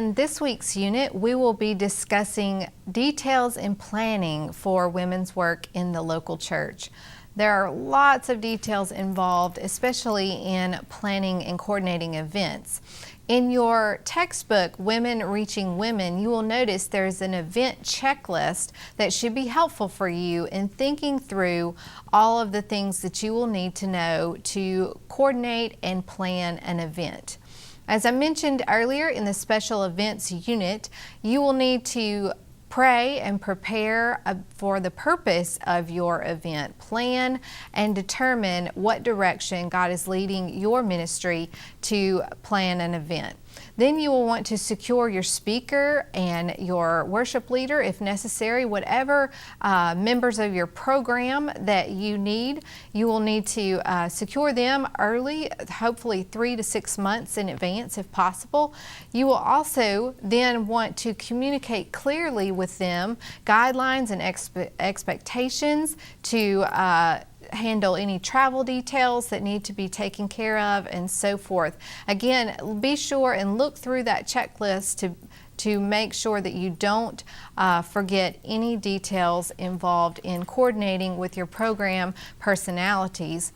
In this week's unit, we will be discussing details in planning for women's work in the local church. There are lots of details involved, especially in planning and coordinating events. In your textbook, Women Reaching Women, you will notice there's an event checklist that should be helpful for you in thinking through all of the things that you will need to know to coordinate and plan an event. As I mentioned earlier in the special events unit, you will need to pray and prepare for the purpose of your event. Plan and determine what direction God is leading your ministry to plan an event. Then you will want to secure your speaker and your worship leader if necessary. Whatever members of your program that you need, you will need to secure them early, hopefully 3 to 6 months in advance if possible. You will also then want to communicate clearly with them guidelines and expectations to handle any travel details that need to be taken care of and so forth. Again, be sure and look through that checklist to make sure that you don't forget any details involved in coordinating with your program personalities.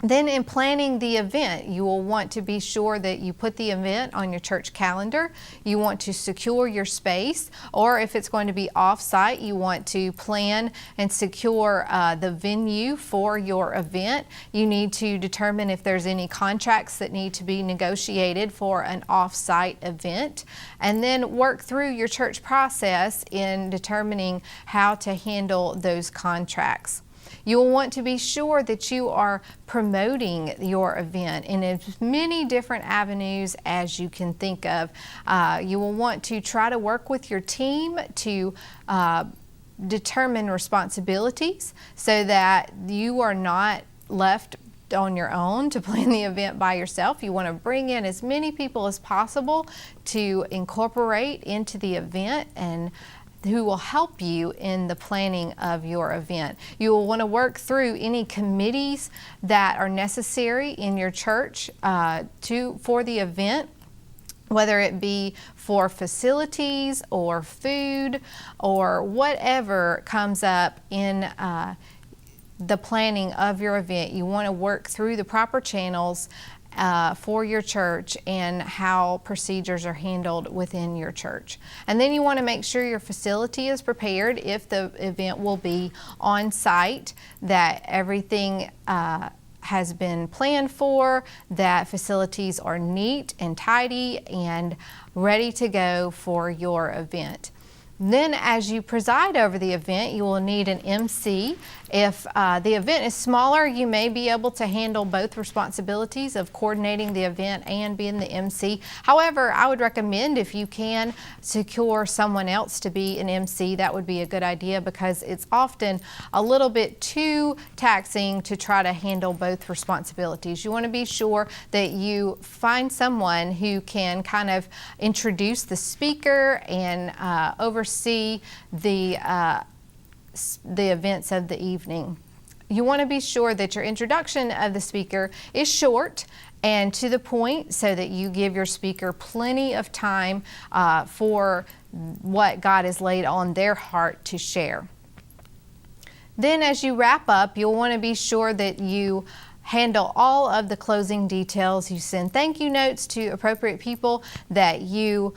Then in planning the event, you will want to be sure that you put the event on your church calendar. You want to secure your space, or if it's going to be off-site, you want to plan and secure the venue for your event. You need to determine if there's any contracts that need to be negotiated for an off-site event, and then work through your church process in determining how to handle those contracts. You will want to be sure that you are promoting your event in as many different avenues as you can think of. You will want to try to work with your team to determine responsibilities so that you are not left on your own to plan the event by yourself. You want to bring in as many people as possible to incorporate into the event and who will help you in the planning of your event. You will want to work through any committees that are necessary in your church for the event, whether it be for facilities or food or whatever comes up in the planning of your event. You want to work through the proper channels for your church and how procedures are handled within your church. And then you want to make sure your facility is prepared if the event will be on site, that everything has been planned for, that facilities are neat and tidy and ready to go for your event. Then as you preside over the event, you will need an MC. If the event is smaller, you may be able to handle both responsibilities of coordinating the event and being the MC. However, I would recommend if you can secure someone else to be an MC, that would be a good idea because it's often a little bit too taxing to try to handle both responsibilities. You want to be sure that you find someone who can kind of introduce the speaker and oversee the events of the evening. You want to be sure that your introduction of the speaker is short and to the point so that you give your speaker plenty of time for what God has laid on their heart to share. Then as you wrap up, you'll want to be sure that you handle all of the closing details. You send thank you notes to appropriate people, that you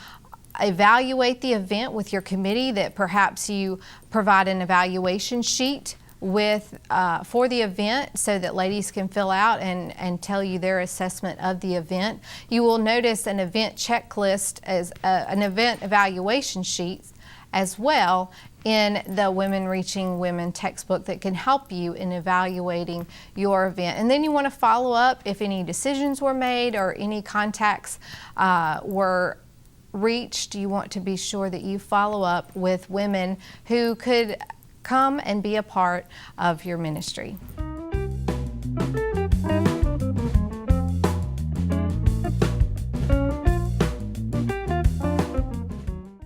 evaluate the event with your committee, that perhaps you provide an evaluation sheet for the event so that ladies can fill out and tell you their assessment of the event. You will notice an event checklist as an event evaluation sheet as well in the Women Reaching Women textbook that can help you in evaluating your event. And then you want to follow up if any decisions were made or any contacts were reached. You want to be sure that you follow up with women who could come and be a part of your ministry.